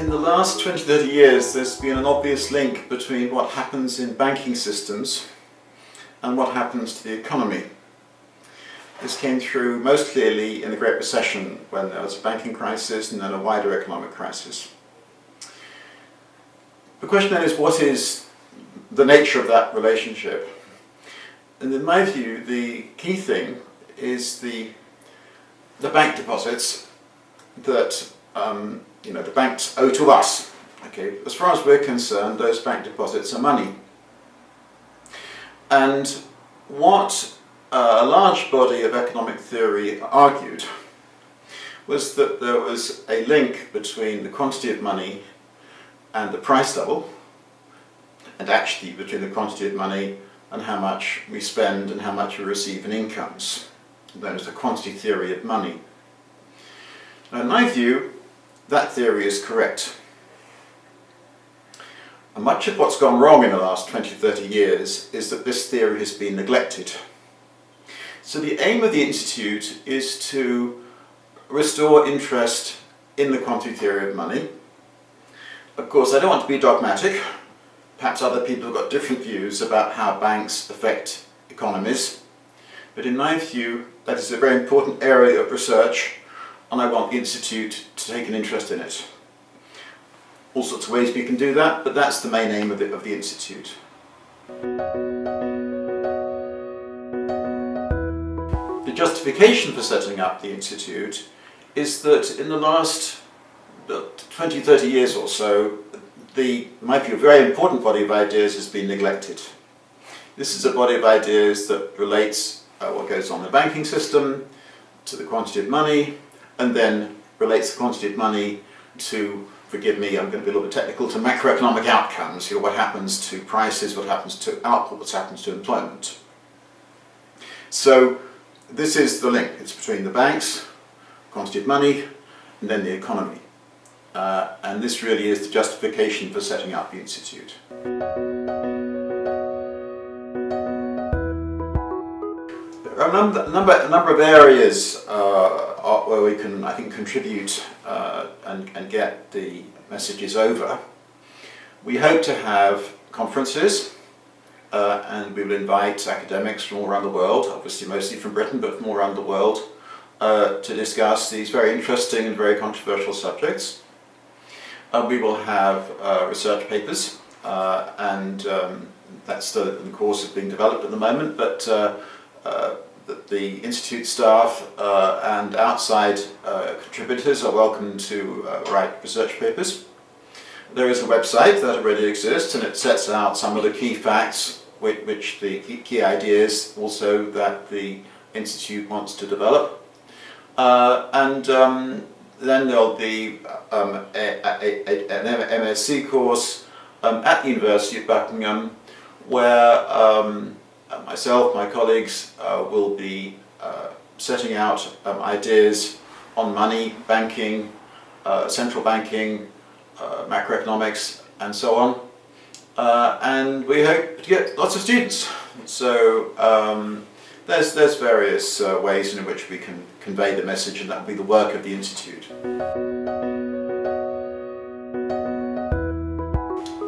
In the last 20-30 years, there's been an obvious link between what happens in banking systems and what happens to the economy. This came through most clearly in the Great Recession, when there was a banking crisis and then a wider economic crisis. The question then is, what is the nature of that relationship? And in my view, the key thing is the bank deposits that the banks owe to us. Okay, as far as we're concerned, those bank deposits are money. And what a large body of economic theory argued was that there was a link between the quantity of money and the price level, and actually between the quantity of money and how much we spend and how much we receive in incomes. That is the quantity theory of money. Now, in my view, that theory is correct. And much of what's gone wrong in the last 20-30 years is that this theory has been neglected. So the aim of the Institute is to restore interest in the quantity theory of money. Of course, I don't want to be dogmatic. Perhaps other people have got different views about how banks affect economies. But in my view, that is a very important area of research, and I want the Institute to take an interest in it. All sorts of ways we can do that, but that's the main aim of the Institute. The justification for setting up the Institute is that in the last 20-30 years or so, in my view, a very important body of ideas has been neglected. This is a body of ideas that relates what goes on in the banking system to the quantity of money, and then relates the quantity of money to, forgive me, I'm going to be a little bit technical, to macroeconomic outcomes. What happens to prices, what happens to output, what happens to employment. So this is the link. It's between the banks, quantity of money, and then the economy. And this really is the justification for setting up the Institute. There are a number of areas where we can, I think, contribute and get the messages over. We hope to have conferences, and we will invite academics from all around the world, obviously mostly from Britain, but from all around the world, to discuss these very interesting and very controversial subjects. We will have research papers, and that's still in the course of being developed at the moment, but the Institute staff and outside contributors are welcome to write research papers. There is a website that already exists, and it sets out some of the key facts, which the key ideas also that the Institute wants to develop. Then there'll be an MSc course at the University of Buckingham, where myself, my colleagues, will be setting out ideas on money, banking, central banking, macroeconomics, and so on. And we hope to get lots of students. So there's various ways in which we can convey the message, and that will be the work of the Institute.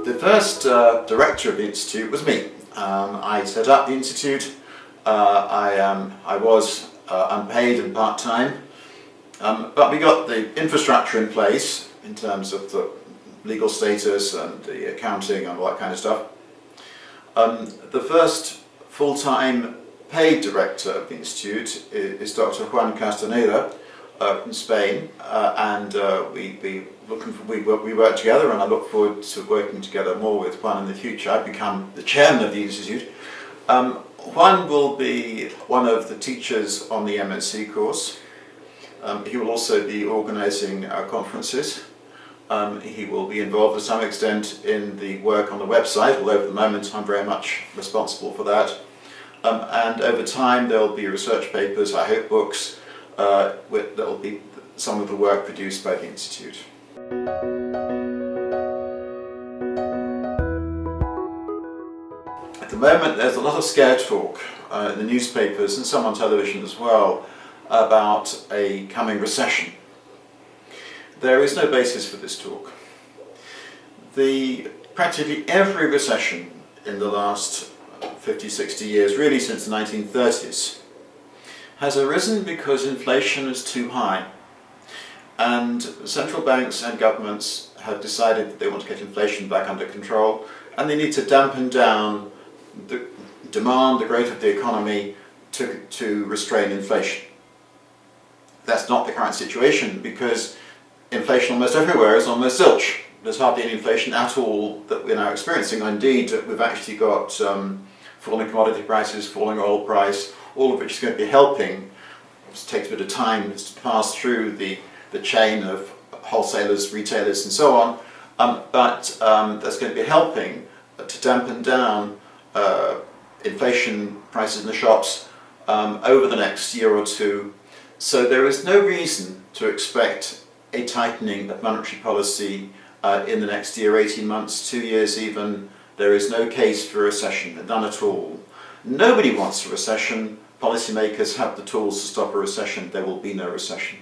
The first director of the Institute was me. I set up the Institute. I was unpaid and part-time, but we got the infrastructure in place in terms of the legal status and the accounting and all that kind of stuff. The first full-time paid director of the Institute is Dr. Juan Castaneda from Spain, and we work together, and I look forward to working together more with Juan in the future. I've become the chairman of the Institute. Juan will be one of the teachers on the MSc course. He will also be organising our conferences. He will be involved to some extent in the work on the website, although at the moment I'm very much responsible for that. And over time there will be research papers, I hope books, that will be some of the work produced by the Institute. At the moment there's a lot of scare talk in the newspapers and some on television as well about a coming recession. There is no basis for this talk. Practically every recession in the last 50, 60 years, really since the 1930s, has arisen because inflation is too high. And central banks and governments have decided that they want to get inflation back under control, and they need to dampen down the demand, the growth of the economy to restrain inflation. That's not the current situation, because inflation almost everywhere is almost zilch. There's hardly any inflation at all that we're now experiencing. Indeed, we've actually got falling commodity prices, falling oil price, all of which is going to be helping. It takes a bit of time to pass through the chain of wholesalers, retailers and so on, but that's going to be helping to dampen down inflation prices in the shops over the next year or two. So there is no reason to expect a tightening of monetary policy in the next year, 18 months, 2 years even. There is no case for a recession, none at all. Nobody wants a recession. Policymakers have the tools to stop a recession. There will be no recession.